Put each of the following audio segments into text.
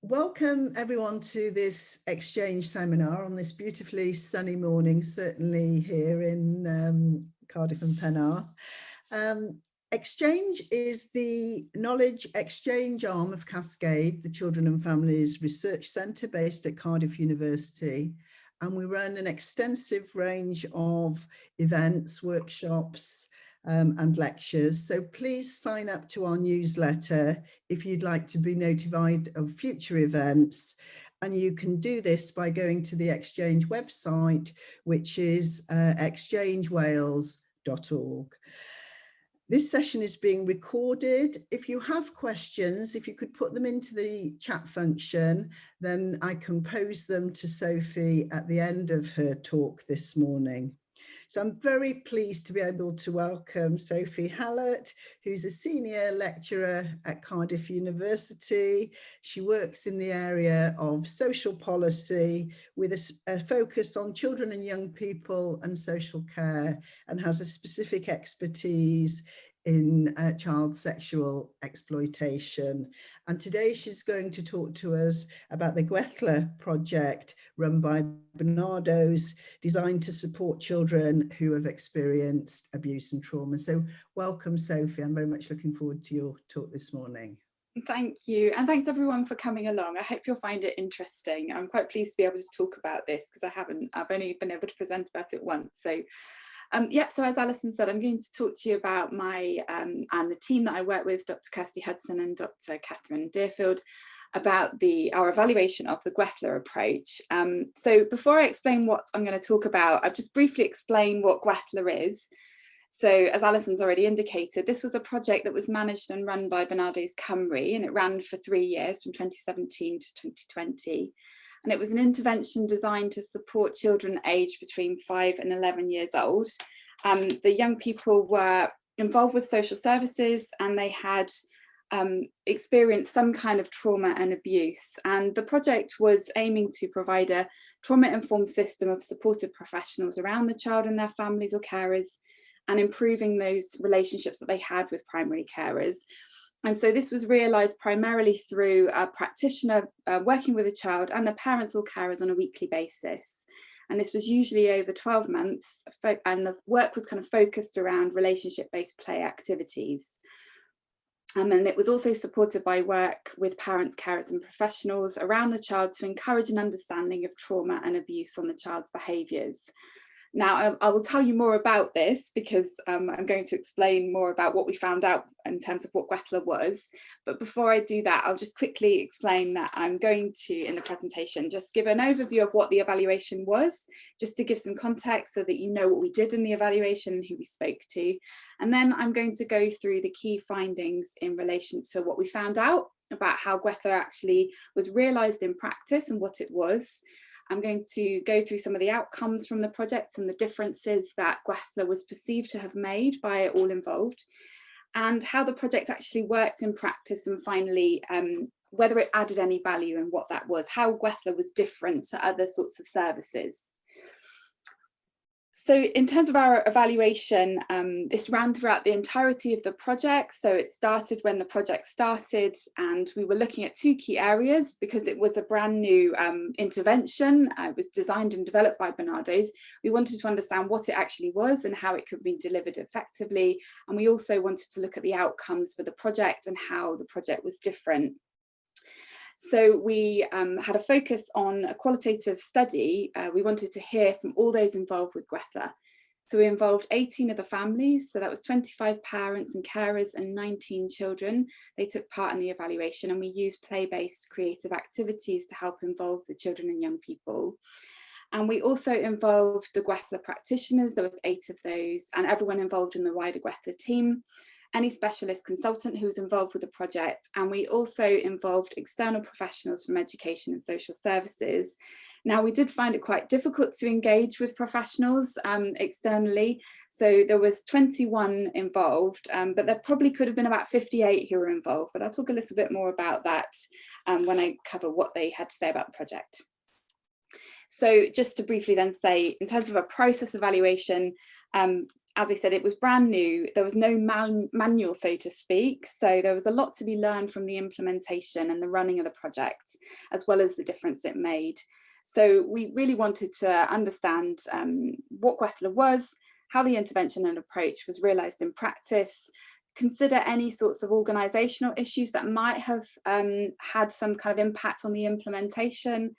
Welcome everyone to this exchange seminar on this beautifully sunny morning, certainly here in Cardiff and Penarth. Exchange is the knowledge exchange arm of Cascade, the Children and Families Research Centre based at Cardiff University. And we run an extensive range of events, workshops, and lectures. So please sign up to our newsletter if you'd like to be notified of future events. And you can do this by going to the Exchange website, which is exchangewales.org. This session is being recorded. If you have questions, if you could put them into the chat function, then I can pose them to Sophie at the end of her talk this morning. So I'm very pleased to be able to welcome Sophie Hallett, who's a senior lecturer at Cardiff University. She works in the area of social policy with a focus on children and young people and social care, and has a specific expertise in child sexual exploitation. And today she's going to talk to us about the Gwella project run by Barnardo's, designed to support children who have experienced abuse and trauma. So welcome, Sophie. I'm very much looking forward to your talk this morning. Thank you, and thanks everyone for coming along. I hope you'll find it interesting. I'm quite pleased to be able to talk about this because I've only been able to present about it once. So so as Alison said, I'm going to talk to you about my and the team that I work with, Dr. Kirsty Hudson and Dr. Catherine Deerfield, about our evaluation of the Gwella approach. So before I explain what I'm going to talk about, I'll just briefly explain what Gwella is. So as Alison's already indicated, this was a project that was managed and run by Barnardo's Cymru, and it ran for 3 years from 2017 to 2020. And it was an intervention designed to support children aged between 5 and 11 years old. The young people were involved with social services, and they had experienced some kind of trauma and abuse. And the project was aiming to provide a trauma-informed system of supportive professionals around the child and their families or carers, and improving those relationships that they had with primary carers. And so this was realised primarily through a practitioner working with a child and the parents or carers on a weekly basis. And this was usually over 12 months, and the work was kind of focused around relationship-based play activities. And it was also supported by work with parents, carers and professionals around the child to encourage an understanding of trauma and abuse on the child's behaviours. Now, I will tell you more about this because I'm going to explain more about what we found out in terms of what Gwella was. But before I do that, I'll just quickly explain that I'm going to, in the presentation, just give an overview of what the evaluation was, just to give some context so that you know what we did in the evaluation and who we spoke to. And then I'm going to go through the key findings in relation to what we found out about how Gwella actually was realised in practice and what it was. I'm going to go through some of the outcomes from the project and the differences that Gwella was perceived to have made by all involved, and how the project actually worked in practice, and finally whether it added any value and what that was, how Gwella was different to other sorts of services. So in terms of our evaluation, this ran throughout the entirety of the project. So it started when the project started, and we were looking at 2 key areas because it was a brand new intervention. It was designed and developed by Barnardo's. We wanted to understand what it actually was and how it could be delivered effectively. And we also wanted to look at the outcomes for the project and how the project was different. So we had a focus on a qualitative study. We wanted to hear from all those involved with Gwella. So we involved 18 of the families, so that was 25 parents and carers and 19 children. They took part in the evaluation, and we used play-based creative activities to help involve the children and young people. And we also involved the Gwella practitioners. There was 8 of those, and everyone involved in the wider Gwella team, any specialist consultant who was involved with the project, and we also involved external professionals from education and social services. Now, we did find it quite difficult to engage with professionals externally, so there was 21 involved, but there probably could have been about 58 who were involved, but I'll talk a little bit more about that when I cover what they had to say about the project. So just to briefly then say, in terms of a process evaluation, as I said, it was brand new. There was no manual, so to speak. So there was a lot to be learned from the implementation and the running of the project, as well as the difference it made. So we really wanted to understand what Gwella was, how the intervention and approach was realised in practice, consider any sorts of organisational issues that might have had some kind of impact on the implementation,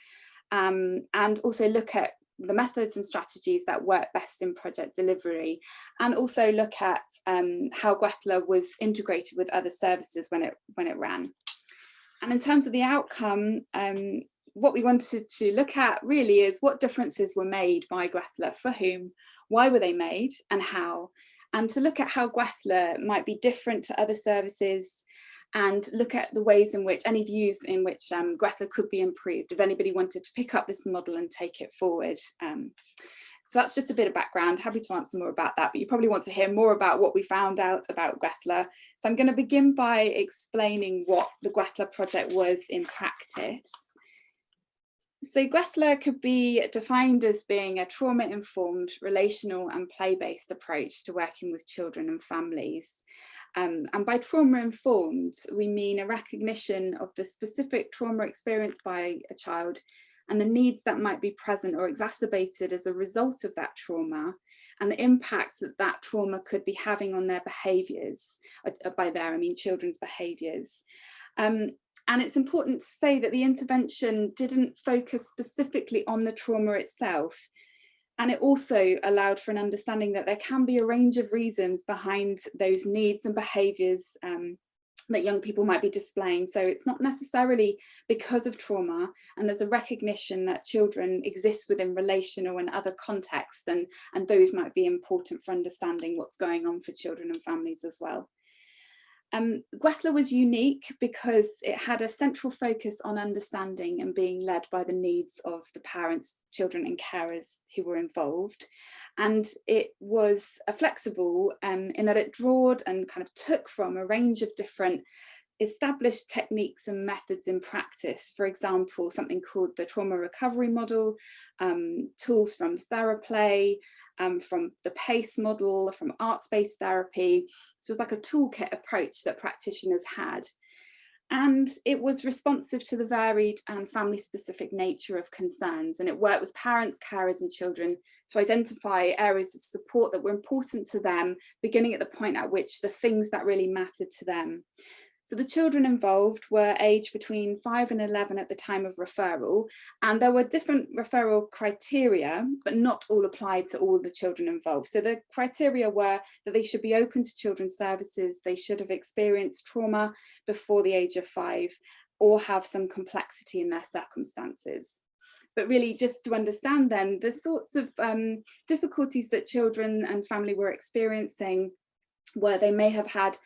and also look at the methods and strategies that work best in project delivery, and also look at how Gwella was integrated with other services when it ran. And in terms of the outcome, what we wanted to look at really is what differences were made by Gwella, for whom, why were they made, and how, and to look at how Gwella might be different to other services, and look at the ways in which, any views in which Gwella could be improved if anybody wanted to pick up this model and take it forward. So that's just a bit of background. Happy to answer more about that, but you probably want to hear more about what we found out about Gwella. So I'm going to begin by explaining what the Gwella project was in practice. So Gwella could be defined as being a trauma-informed, relational and play-based approach to working with children and families. And by trauma-informed, we mean a recognition of the specific trauma experienced by a child and the needs that might be present or exacerbated as a result of that trauma, and the impacts that that trauma could be having on their behaviours. By there, I mean children's behaviours. And it's important to say that the intervention didn't focus specifically on the trauma itself. And it also allowed for an understanding that there can be a range of reasons behind those needs and behaviours that young people might be displaying. So it's not necessarily because of trauma, and there's a recognition that children exist within relational and other contexts, and those might be important for understanding what's going on for children and families as well. Gwella was unique because it had a central focus on understanding and being led by the needs of the parents, children and carers who were involved. And it was flexible in that it drawed and kind of took from a range of different established techniques and methods in practice. For example, something called the trauma recovery model, tools from TheraPlay, from the PACE model, from arts-based therapy. So it was like a toolkit approach that practitioners had. And it was responsive to the varied and family-specific nature of concerns. And it worked with parents, carers and children to identify areas of support that were important to them, beginning at the point at which the things that really mattered to them. So the children involved were aged between 5 and 11 at the time of referral, and there were different referral criteria, but not all applied to all the children involved. So the criteria were that they should be open to children's services, they should have experienced trauma before the age of 5, or have some complexity in their circumstances. But really, just to understand then, the sorts of difficulties that children and family were experiencing were they may have had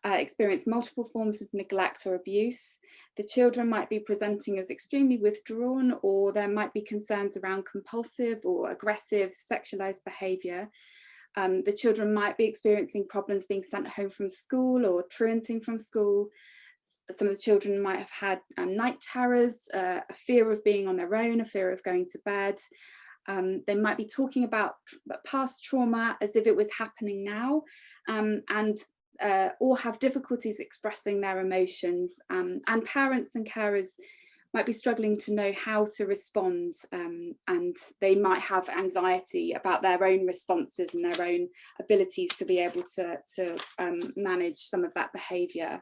experienced multiple forms of neglect or abuse. The children might be presenting as extremely withdrawn, or there might be concerns around compulsive or aggressive sexualized behavior. The children might be experiencing problems being sent home from school or truanting from school. Some of the children might have had night terrors, a fear of being on their own, a fear of going to bed. They might be talking about past trauma as if it was happening now, or have difficulties expressing their emotions, and parents and carers might be struggling to know how to respond, and they might have anxiety about their own responses and their own abilities to be able to manage some of that behaviour.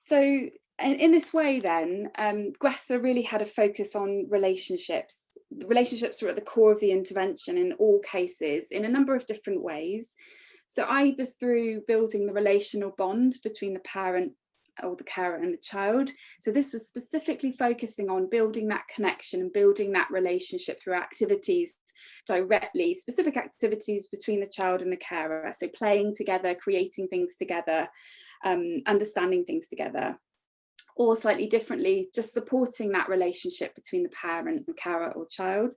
So in this way then, Gwella really had a focus on relationships. The relationships were at the core of the intervention in all cases, in a number of different ways. So either through building the relational bond between the parent or the carer and the child. So this was specifically focusing on building that connection and building that relationship through activities directly, specific activities between the child and the carer. So playing together, creating things together, understanding things together. Or slightly differently, just supporting that relationship between the parent, the carer or child.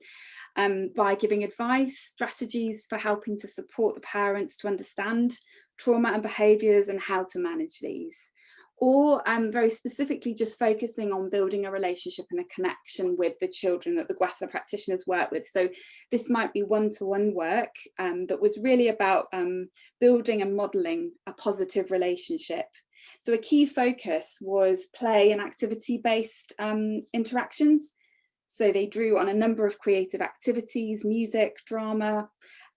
By giving advice, strategies for helping to support the parents to understand trauma and behaviours and how to manage these. or very specifically just focusing on building a relationship and a connection with the children that the Gwella practitioners work with. So this might be one-to-one work that was really about building and modelling a positive relationship. So a key focus was play and activity-based interactions. So they drew on a number of creative activities, music, drama,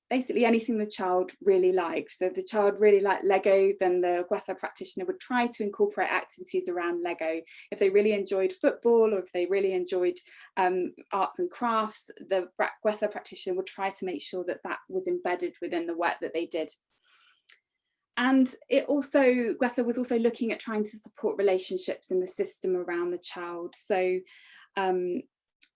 basically anything the child really liked. So if the child really liked Lego, then the Gwella practitioner would try to incorporate activities around Lego. If they really enjoyed football, or if they really enjoyed arts and crafts, the Gwella practitioner would try to make sure that that was embedded within the work that they did. And it also, Gwella was also looking at trying to support relationships in the system around the child. So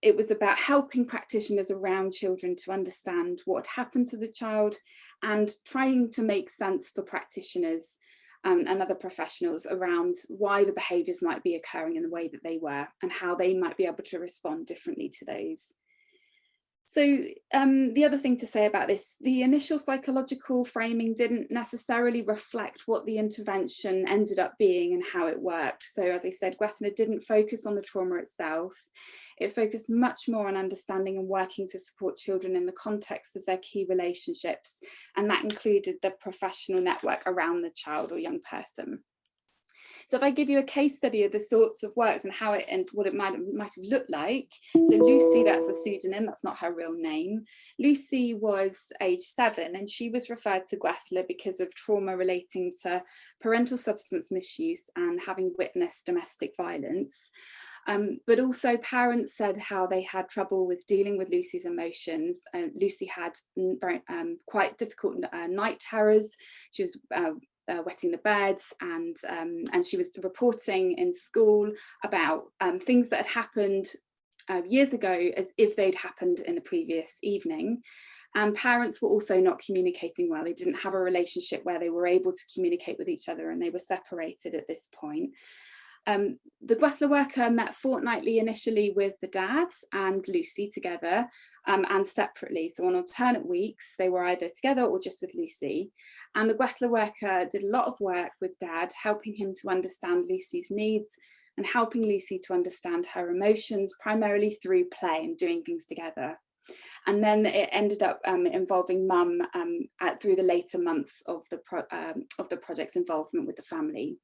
it was about helping practitioners around children to understand what happened to the child and trying to make sense for practitioners and other professionals around why the behaviours might be occurring in the way that they were and how they might be able to respond differently to those. So the other thing to say about this, the initial psychological framing didn't necessarily reflect what the intervention ended up being and how it worked. So as I said, Gwella didn't focus on the trauma itself. It focused much more on understanding and working to support children in the context of their key relationships. And that included the professional network around the child or young person. So if I give you a case study of the sorts of works and how it and what it might have looked like. So Lucy, that's a pseudonym, that's not her real name. Lucy was age 7 and she was referred to Gwella because of trauma relating to parental substance misuse and having witnessed domestic violence. But also parents said how they had trouble with dealing with Lucy's emotions. Lucy had quite difficult night terrors. She was wetting the beds, and she was reporting in school about things that had happened years ago as if they'd happened in the previous evening. And parents were also not communicating well. They didn't have a relationship where they were able to communicate with each other, and they were separated at this point. The Gwella worker met fortnightly initially with the dad and Lucy together and separately. So on alternate weeks, they were either together or just with Lucy. And the Gwella worker did a lot of work with dad, helping him to understand Lucy's needs and helping Lucy to understand her emotions, primarily through play and doing things together. And then it ended up involving mum through the later months of the project's involvement with the family.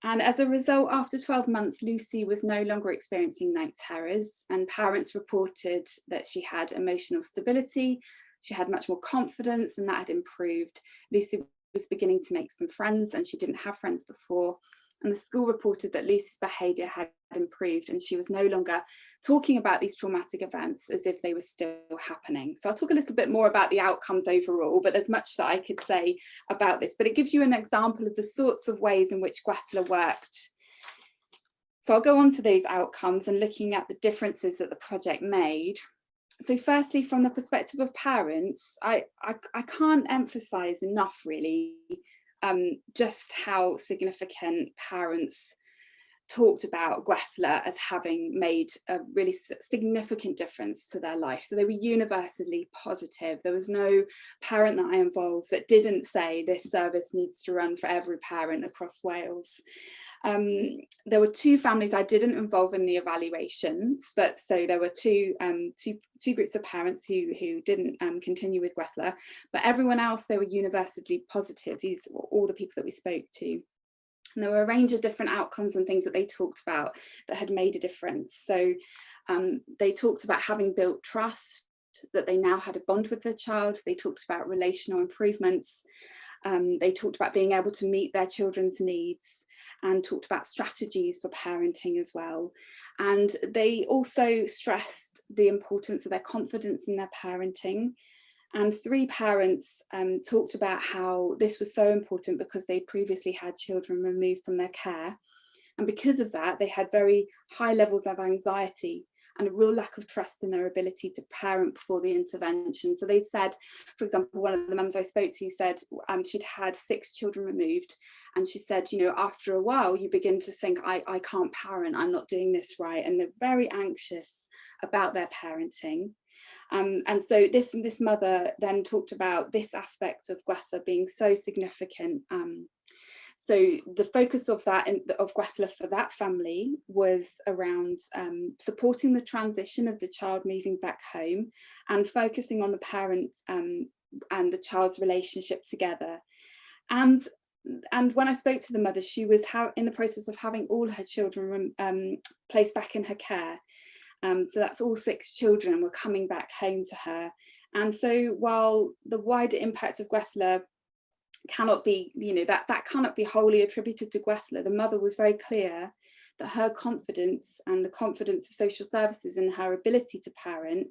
And as a result, after 12 months, Lucy was no longer experiencing night terrors, and parents reported that she had emotional stability, she had much more confidence, and that had improved. Lucy was beginning to make some friends, and she didn't have friends before. And the school reported that Lucy's behaviour had improved, and she was no longer talking about these traumatic events as if they were still happening. So I'll talk a little bit more about the outcomes overall, but there's much that I could say about this, but it gives you an example of the sorts of ways in which Gwella worked. So I'll go on to those outcomes and looking at the differences that the project made. So firstly, from the perspective of parents, I can't emphasise enough really just how significant parents talked about Gwella as having made a really significant difference to their life. So they were universally positive. There was no parent that I involved that didn't say this service needs to run for every parent across Wales. There were 2 families I didn't involve in the evaluations, but so there were two groups of parents who didn't continue with Gwella, but everyone else, they were universally positive. These were all the people that we spoke to. And there were a range of different outcomes and things that they talked about that had made a difference. So they talked about having built trust, that they now had a bond with their child. They talked about relational improvements. They talked about being able to meet their children's needs, and talked about strategies for parenting as well. And they also stressed the importance of their confidence in their parenting. And 3 parents talked about how this was so important because they previously had children removed from their care. And because of that, they had very high levels of anxiety and a real lack of trust in their ability to parent before the intervention. So they said, for example, one of the mums I spoke to said she'd had 6 children removed. And she said, you know, after a while, you begin to think, I can't parent, I'm not doing this right. And they're very anxious about their parenting. And so this mother then talked about this aspect of Gwella being so significant. So the focus of Gwella for that family was around supporting the transition of the child moving back home and focusing on the parent and the child's relationship together. And when I spoke to the mother, she was in the process of having all her children placed back in her care. So that's all 6 children were coming back home to her. And so while the wider impact of Gwella cannot be, that cannot be wholly attributed to Gwella, the mother was very clear that her confidence and the confidence of social services in her ability to parent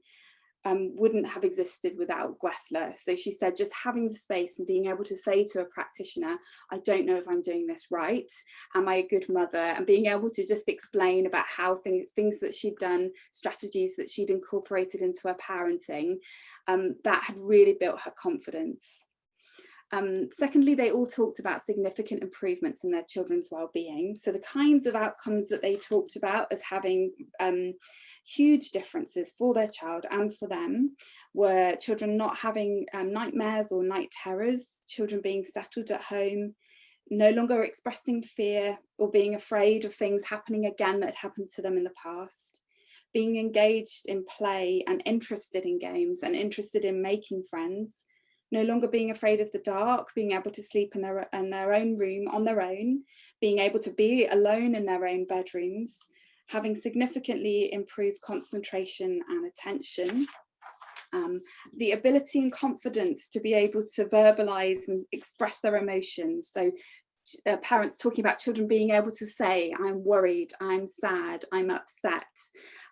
wouldn't have existed without Gwella. So she said just having the space and being able to say to a practitioner, I don't know if I'm doing this right, am I a good mother, and being able to just explain about how things that she'd done, strategies that she'd incorporated into her parenting, that had really built her confidence. Secondly, they all talked about significant improvements in their children's well-being. So the kinds of outcomes that they talked about as having huge differences for their child and for them were children not having nightmares or night terrors, children being settled at home, no longer expressing fear or being afraid of things happening again that had happened to them in the past, being engaged in play and interested in games and interested in making friends, no longer being afraid of the dark, being able to sleep in their own room on their own, being able to be alone in their own bedrooms, having significantly improved concentration and attention, the ability and confidence to be able to verbalise and express their emotions. So parents talking about children being able to say, I'm worried, I'm sad, I'm upset,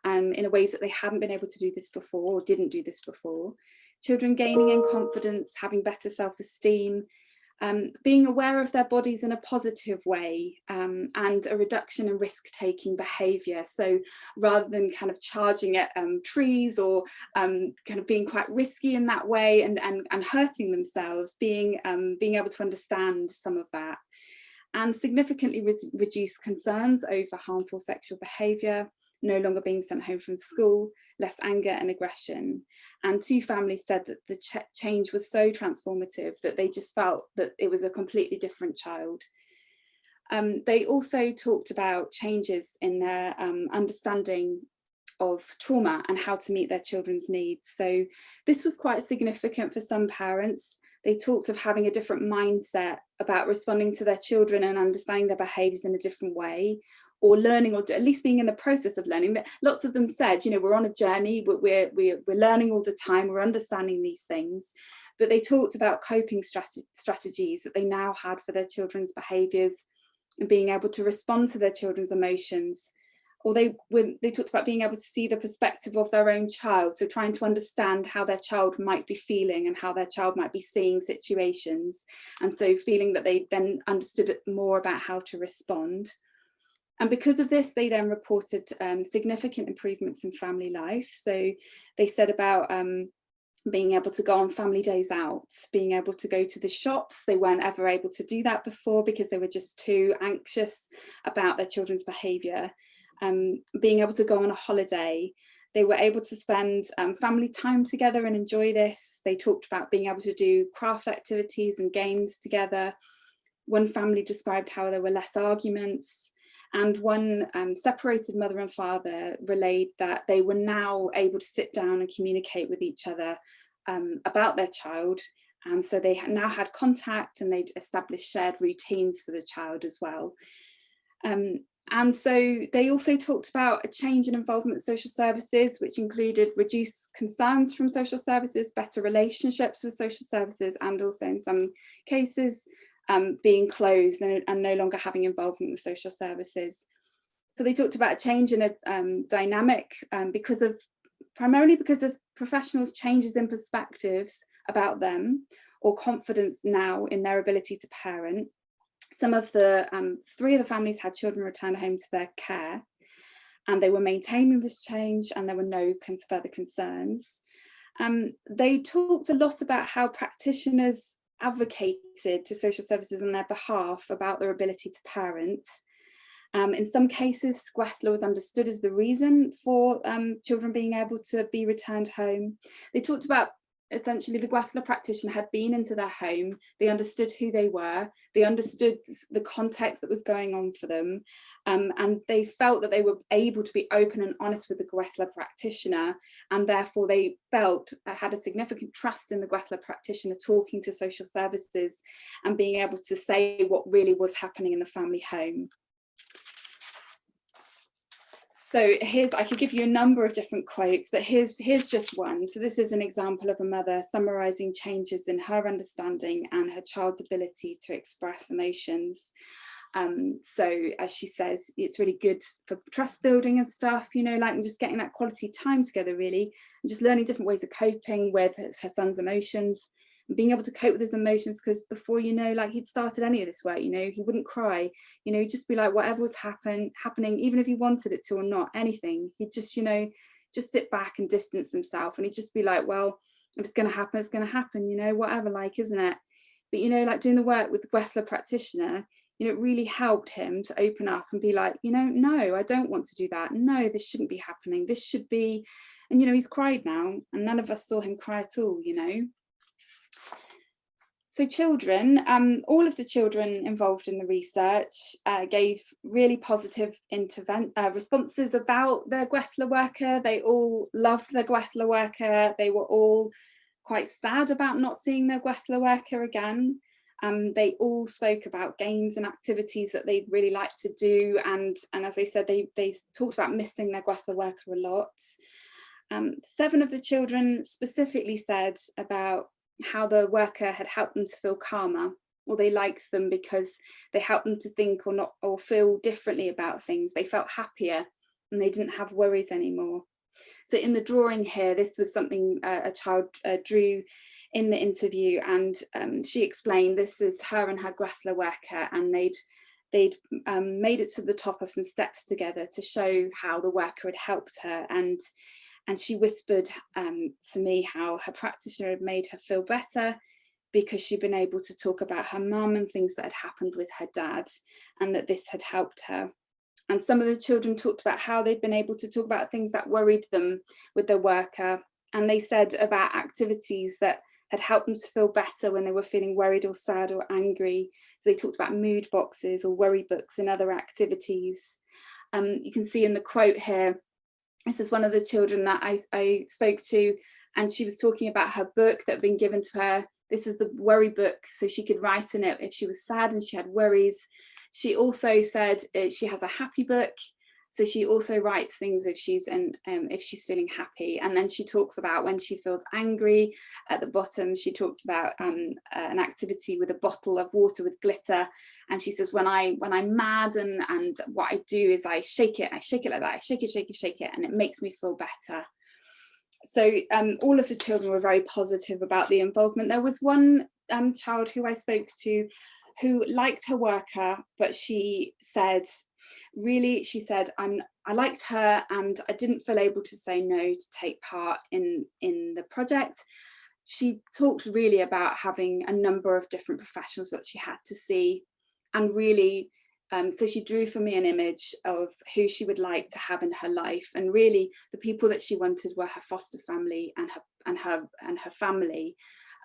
in a ways that they hadn't been able to do this before or didn't do this before. Children gaining in confidence, having better self-esteem, being aware of their bodies in a positive way, and a reduction in risk-taking behaviour. So rather than kind of charging at trees or kind of being quite risky in that way and hurting themselves, being able to understand some of that. And significantly reduce concerns over harmful sexual behaviour, no longer being sent home from school, less anger and aggression. And 2 families said that the change was so transformative that they just felt that it was a completely different child. They also talked about changes in their understanding of trauma and how to meet their children's needs. So this was quite significant for some parents. They talked of having a different mindset about responding to their children and understanding their behaviours in a different way, or learning, or at least being in the process of learning. That lots of them said, we're on a journey, we're learning all the time, we're understanding these things. But they talked about coping strategies that they now had for their children's behaviours and being able to respond to their children's emotions. Or they talked about being able to see the perspective of their own child, so trying to understand how their child might be feeling and how their child might be seeing situations, and so feeling that they then understood more about how to respond. And because of this, they then reported significant improvements in family life. So they said about being able to go on family days out, being able to go to the shops. They weren't ever able to do that before because they were just too anxious about their children's behaviour. Being able to go on a holiday. They were able to spend family time together and enjoy this. They talked about being able to do craft activities and games together. One family described how there were less arguments. And one separated mother and father relayed that they were now able to sit down and communicate with each other about their child. And so they now had contact, and they'd established shared routines for the child as well. And so they also talked about a change in involvement in social services, which included reduced concerns from social services, better relationships with social services, and also in some cases, being closed and no longer having involvement with social services. So they talked about a change in a dynamic primarily because of professionals' changes in perspectives about them, or confidence now in their ability to parent. Some of the 3 of the families had children return home to their care, and they were maintaining this change, and there were no further concerns. They talked a lot about how practitioners advocated to social services on their behalf about their ability to parent. In some cases, Gwella was understood as the reason for children being able to be returned home. They talked about essentially the Gwella practitioner had been into their home, they understood who they were, they understood the context that was going on for them, and they felt that they were able to be open and honest with the Gwella practitioner, and therefore they felt had a significant trust in the Gwella practitioner talking to social services and being able to say what really was happening in the family home. So I could give you a number of different quotes, but here's just one. So this is an example of a mother summarising changes in her understanding and her child's ability to express emotions. So as she says, it's really good for trust building and stuff, you know, like just getting that quality time together really, and just learning different ways of coping with her son's emotions. Being able to cope with his emotions, because before, you know, like he'd started any of this work, you know, he wouldn't cry, you know, he'd just be like, whatever was happening, even if he wanted it to or not, anything, he'd just, you know, just sit back and distance himself, and he'd just be like, well, if it's going to happen, it's going to happen, you know, whatever, like, isn't it? But, you know, like doing the work with the Gwella practitioner, you know, it really helped him to open up and be like, you know, no, I don't want to do that. No, this shouldn't be happening. This should be, and, you know, he's cried now, and none of us saw him cry at all, you know. So children, all of the children involved in the research gave really positive responses about their Gwella worker. They all loved their Gwella worker. They were all quite sad about not seeing their Gwella worker again. They all spoke about games and activities that they'd really like to do. And as I said, they talked about missing their Gwella worker a lot. 7 of the children specifically said about how the worker had helped them to feel calmer, or they liked them because they helped them to think or feel differently about things. They felt happier and they didn't have worries anymore. So in the drawing here, this was something a child drew in the interview, and she explained this is her and her Gwella worker, and they'd made it to the top of some steps together to show how the worker had helped her, and she whispered to me how her practitioner had made her feel better because she'd been able to talk about her mum and things that had happened with her dad, and that this had helped her. And some of the children talked about how they'd been able to talk about things that worried them with their worker. And they said about activities that had helped them to feel better when they were feeling worried or sad or angry. So they talked about mood boxes or worry books and other activities. You can see in the quote here, this is one of the children that I spoke to, and she was talking about her book that had been given to her. This is the worry book, so she could write in it if she was sad and she had worries. She also said she has a happy book, so she also writes things if she's feeling happy. And then she talks about when she feels angry. At the bottom, she talks about an activity with a bottle of water with glitter. And she says, when I'm mad and what I do is I shake it like that, I shake it, and it makes me feel better. So all of the children were very positive about the involvement. There was one child who I spoke to who liked her worker, but she said, I liked her and I didn't feel able to say no to take part in the project. She talked really about having a number of different professionals that she had to see, and really so she drew for me an image of who she would like to have in her life, and really the people that she wanted were her foster family and her family.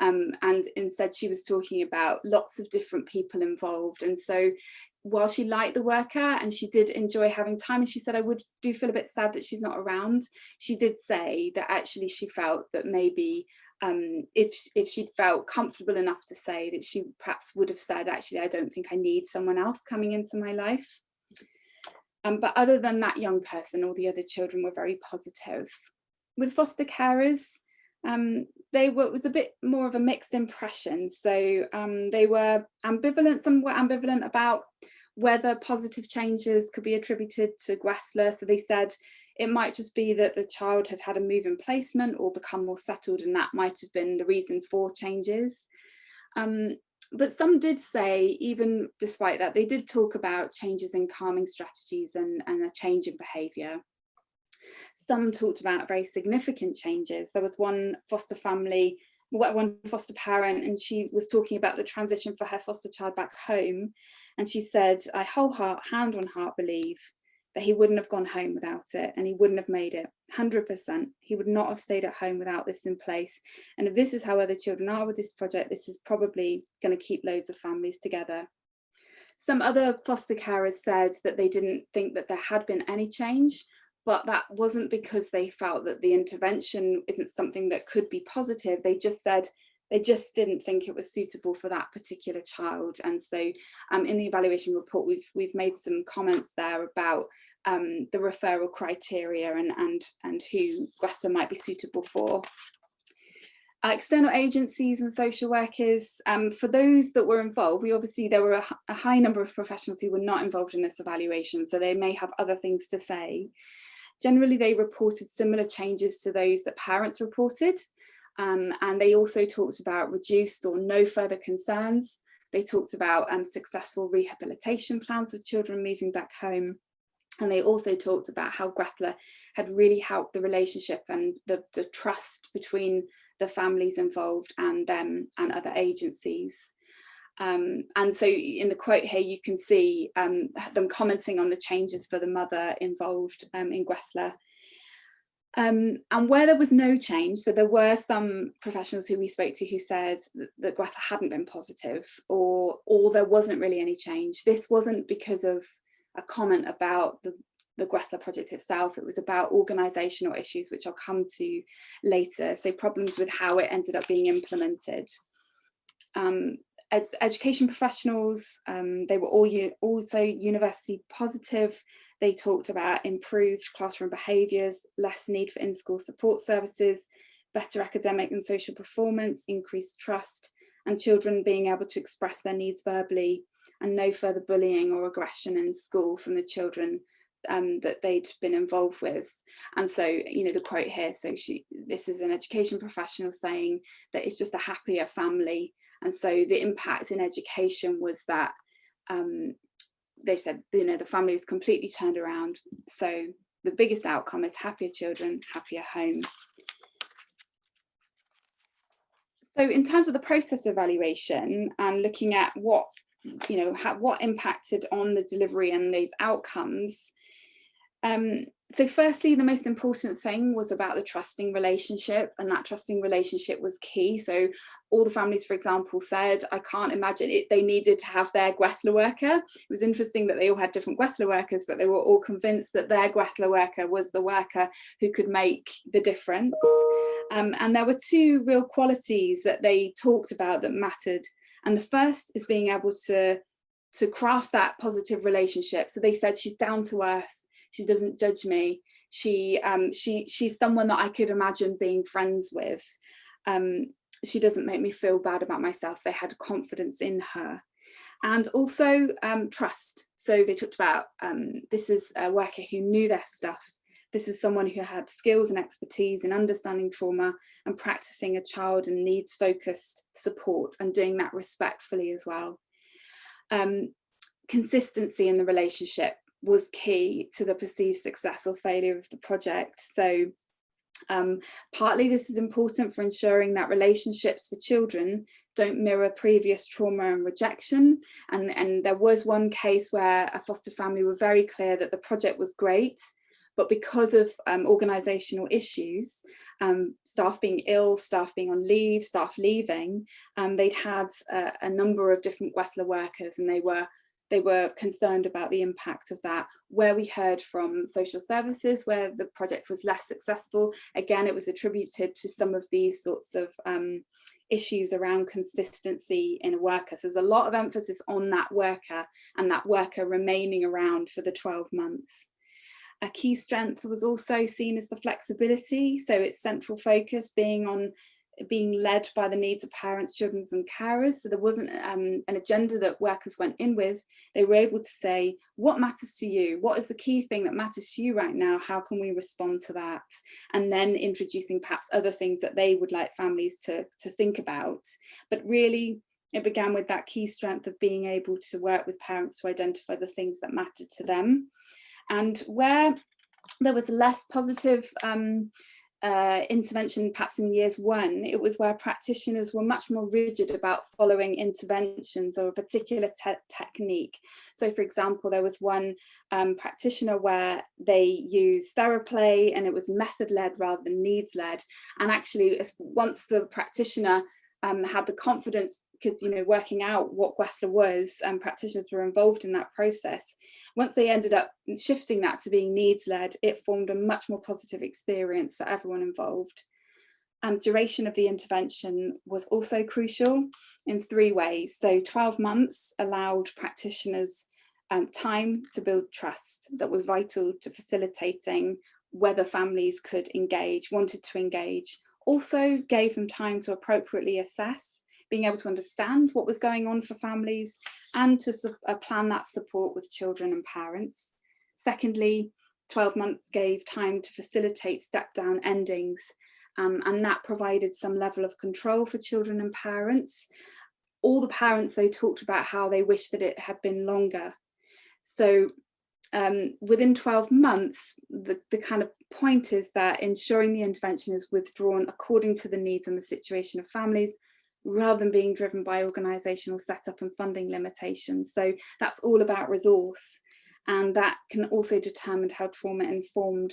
And instead she was talking about lots of different people involved. And so while she liked the worker and she did enjoy having time, and she said, I do feel a bit sad that she's not around, she did say that actually she felt that maybe if she'd felt comfortable enough to say, that she perhaps would have said, actually, I don't think I need someone else coming into my life. But other than that young person, all the other children were very positive. With foster carers, it was a bit more of a mixed impression. So they were ambivalent, some were ambivalent about whether positive changes could be attributed to Gwella. So they said it might just be that the child had had a move in placement or become more settled, and that might have been the reason for changes. But some did say, even despite that, they did talk about changes in calming strategies and a change in behaviour. Some talked about very significant changes. There was one foster parent, and she was talking about the transition for her foster child back home. And she said, I hand on heart believe that he wouldn't have gone home without it, and he wouldn't have made it. 100%. He would not have stayed at home without this in place. And if this is how other children are with this project, this is probably going to keep loads of families together. Some other foster carers said that they didn't think that there had been any change, but that wasn't because they felt that the intervention isn't something that could be positive. They just said they just didn't think it was suitable for that particular child. And so in the evaluation report, we've made some comments there about the referral criteria and who Gwella might be suitable for. External agencies and social workers, for those that were involved, there were a high number of professionals who were not involved in this evaluation, so they may have other things to say. Generally, they reported similar changes to those that parents reported, and they also talked about reduced or no further concerns. They talked about successful rehabilitation plans for children moving back home. And they also talked about how Gwella had really helped the relationship and the trust between the families involved and them and other agencies. And so in the quote here, you can see them commenting on the changes for the mother involved in Gwella. And where there was no change, so there were some professionals who we spoke to who said that Gwella hadn't been positive, or there wasn't really any change. This wasn't because of a comment about the Gwella project itself. It was about organisational issues, which I'll come to later. So problems with how it ended up being implemented. Education professionals, they were all also university positive. They talked about improved classroom behaviours, less need for in-school support services, better academic and social performance, increased trust, and children being able to express their needs verbally, and no further bullying or aggression in school from the children that they'd been involved with. And so, you know, the quote here, so this is an education professional saying that it's just a happier family. And so the impact in education was that they said, you know, the family is completely turned around. So the biggest outcome is happier children, happier home. So in terms of the process evaluation and looking at what, you know, what impacted on the delivery and those outcomes. So firstly, the most important thing was about the trusting relationship, and that trusting relationship was key. So all the families, for example, said, I can't imagine it, they needed to have their Gwella worker. It was interesting that they all had different Gwella workers, but they were all convinced that their Gwella worker was the worker who could make the difference. And there were two real qualities that they talked about that mattered. And the first is being able to craft that positive relationship. So they said, she's down to earth. She doesn't judge me. She's someone that I could imagine being friends with. She doesn't make me feel bad about myself. They had confidence in her. And also trust. So they talked about this is a worker who knew their stuff. This is someone who had skills and expertise in understanding trauma and practicing a child and needs focused support, and doing that respectfully as well. Consistency in the relationship was key to the perceived success or failure of the project. So partly this is important for ensuring that relationships for children don't mirror previous trauma and rejection. And there was one case where a foster family were very clear that the project was great, but because of organisational issues, staff being ill, staff being on leave, staff leaving, they'd had a number of different Gwella workers, and they were concerned about the impact of that. Where we heard from social services where the project was less successful, again, it was attributed to some of these sorts of issues around consistency in a worker. So there's a lot of emphasis on that worker and that worker remaining around for the 12 months. A key strength was also seen as the flexibility. So its central focus being led by the needs of parents, children and carers. So there wasn't an agenda that workers went in with. They were able to say, what matters to you? What is the key thing that matters to you right now? How can we respond to that? And then introducing perhaps other things that they would like families to think about. But really, it began with that key strength of being able to work with parents to identify the things that mattered to them. And where there was less positive intervention perhaps in years 1, it was where practitioners were much more rigid about following interventions or a particular technique. So for example, there was one practitioner where they used theraplay, and it was method-led rather than needs-led. And actually, once the practitioner had the confidence, because working out what Gwella was, and practitioners were involved in that process, once they ended up shifting that to being needs-led, it formed a much more positive experience for everyone involved. Duration of the intervention was also crucial in 3 ways. So 12 months allowed practitioners time to build trust that was vital to facilitating whether families could engage, wanted to engage. Also gave them time to appropriately assess, being able to understand what was going on for families, and to plan that support with children and parents. Secondly, 12 months gave time to facilitate step-down endings, and that provided some level of control for children and parents. All the parents, though, talked about how they wished that it had been longer. So within 12 months, the kind of point is that ensuring the intervention is withdrawn according to the needs and the situation of families, rather than being driven by organisational setup and funding limitations. So that's all about resource, and that can also determine how trauma informed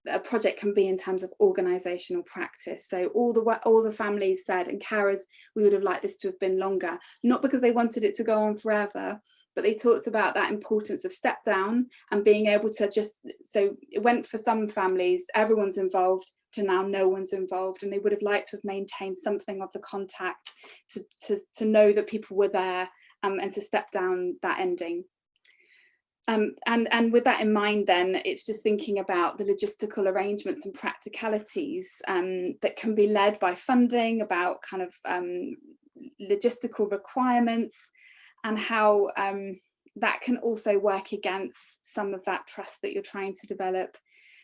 a project can be in terms of organisational practice. So all the families said, and carers, we would have liked this to have been longer, not because they wanted it to go on forever, but they talked about that importance of step down and being able to so it went for some families, everyone's involved, to now no one's involved, and they would have liked to have maintained something of the contact to know that people were there, and to step down that ending. And with that in mind, then it's just thinking about the logistical arrangements and practicalities that can be led by funding, about kind of logistical requirements, and how that can also work against some of that trust that you're trying to develop.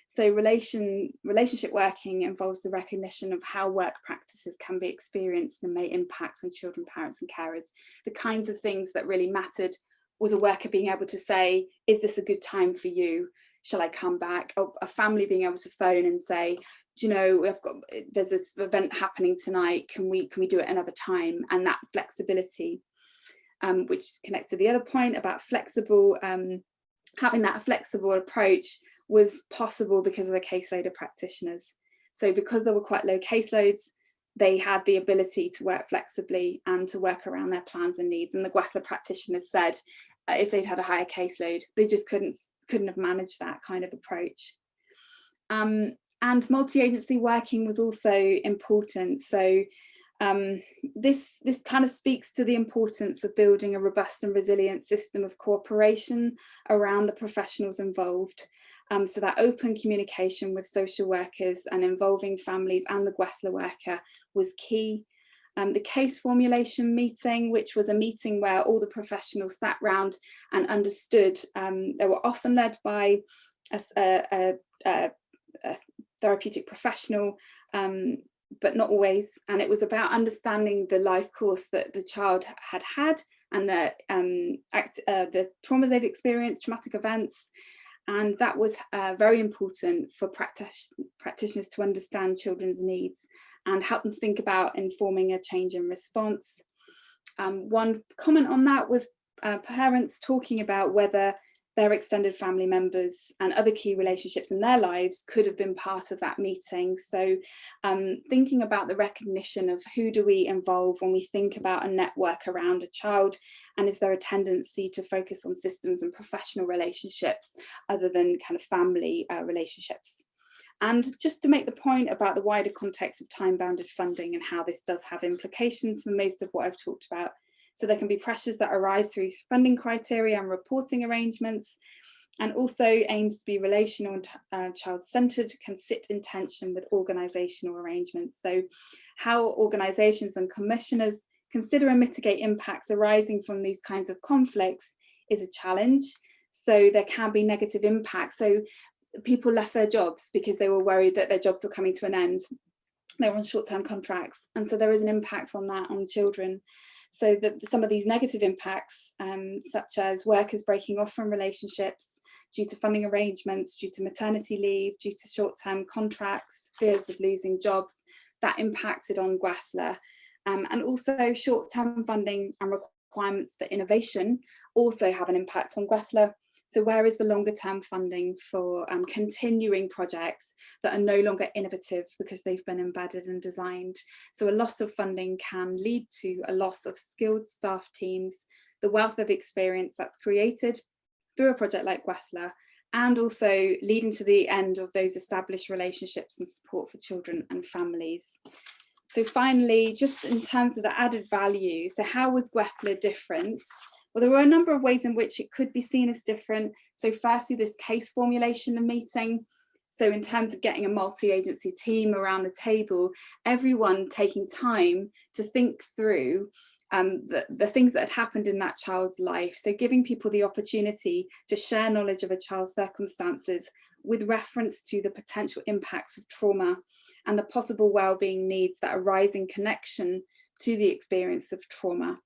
So relationship working involves the recognition of how work practices can be experienced and may impact on children, parents and carers. The kinds of things that really mattered was a worker being able to say, is this a good time for you? Shall I come back? Or a family being able to phone and say, do you know, there's this event happening tonight, can we do it another time? And that flexibility, which connects to the other point about flexible, having that flexible approach was possible because of the caseload of practitioners. So because there were quite low caseloads, they had the ability to work flexibly and to work around their plans and needs. And the Gwella practitioners said if they'd had a higher caseload, they just couldn't have managed that kind of approach. And multi-agency working was also important. So this kind of speaks to the importance of building a robust and resilient system of cooperation around the professionals involved. So that open communication with social workers and involving families and the Gwella worker was key. The case formulation meeting, which was a meeting where all the professionals sat round and understood, they were often led by a therapeutic professional, but not always. And it was about understanding the life course that the child had had, and the traumas they'd experienced, traumatic events. And that was very important for practitioners to understand children's needs and help them think about informing a change in response. One comment on that was parents talking about whether their extended family members and other key relationships in their lives could have been part of that meeting. So thinking about the recognition of who do we involve when we think about a network around a child, and is there a tendency to focus on systems and professional relationships other than kind of family relationships. And just to make the point about the wider context of time-bounded funding and how this does have implications for most of what I've talked about. So there can be pressures that arise through funding criteria and reporting arrangements, and also aims to be relational and child-centred can sit in tension with organisational arrangements. So how organisations and commissioners consider and mitigate impacts arising from these kinds of conflicts is a challenge. So there can be negative impacts. So people left their jobs because they were worried that their jobs were coming to an end. They were on short-term contracts. And so there is an impact on that on children. So that some of these negative impacts, such as workers breaking off from relationships, due to funding arrangements, due to maternity leave, due to short-term contracts, fears of losing jobs, that impacted on Gwella. And also short-term funding and requirements for innovation also have an impact on Gwella. So where is the longer term funding for continuing projects that are no longer innovative because they've been embedded and designed? So a loss of funding can lead to a loss of skilled staff teams, the wealth of experience that's created through a project like Gwella, and also leading to the end of those established relationships and support for children and families. So finally, just in terms of the added value, so how was Gwella different? Well, there were a number of ways in which it could be seen as different. So firstly, this case formulation and meeting. So in terms of getting a multi-agency team around the table, everyone taking time to think through the things that had happened in that child's life. So giving people the opportunity to share knowledge of a child's circumstances with reference to the potential impacts of trauma and the possible well-being needs that arise in connection to the experience of trauma.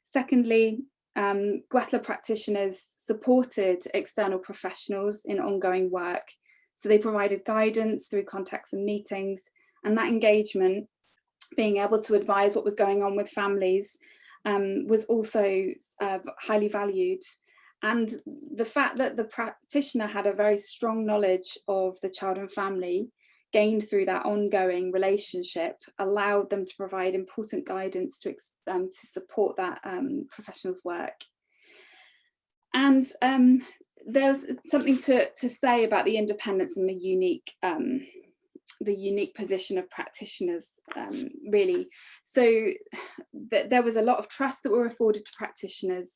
Secondly, Gwella practitioners supported external professionals in ongoing work. So they provided guidance through contacts and meetings, and that engagement, being able to advise what was going on with families, was also highly valued. And the fact that the practitioner had a very strong knowledge of the child and family gained through that ongoing relationship allowed them to provide important guidance to support that professional's work. And there's something to say about the independence and the unique position of practitioners, really. So there was a lot of trust that were afforded to practitioners.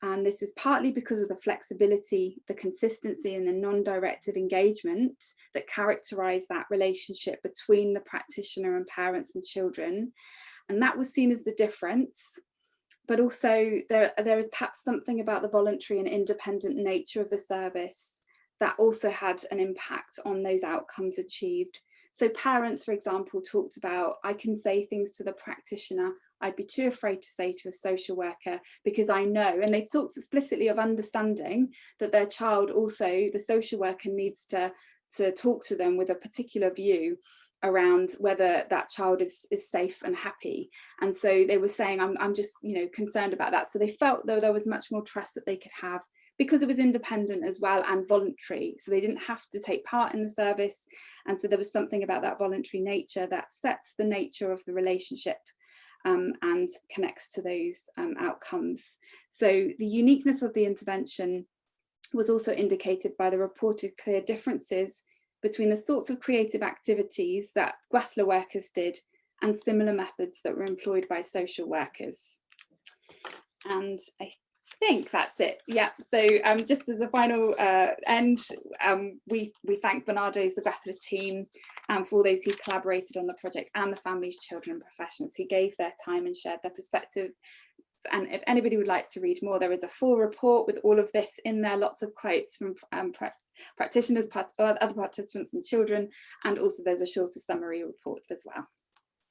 And this is partly because of the flexibility, the consistency and the non-directive engagement that characterise that relationship between the practitioner and parents and children. And that was seen as the difference. But also there is perhaps something about the voluntary and independent nature of the service that also had an impact on those outcomes achieved. So parents, for example, talked about, I can say things to the practitioner I'd be too afraid to say to a social worker because I know, and they talked explicitly of understanding that their child also, the social worker needs to talk to them with a particular view around whether that child is safe and happy. And so they were saying, I'm just, concerned about that. So they felt though there was much more trust that they could have because it was independent as well and voluntary. So they didn't have to take part in the service. And so there was something about that voluntary nature that sets the nature of the relationship and connects to those outcomes. So the uniqueness of the intervention was also indicated by the reported clear differences between the sorts of creative activities that Gwella workers did and similar methods that were employed by social workers. And I think that's it. Yeah, so just as a final end, we thank Barnardo's, the Gwella team, for all those who collaborated on the project, and the families, children and professionals who gave their time and shared their perspective. And if anybody would like to read more, there is a full report with all of this in there, lots of quotes from practitioners, other participants and children, and also there's a shorter summary report as well.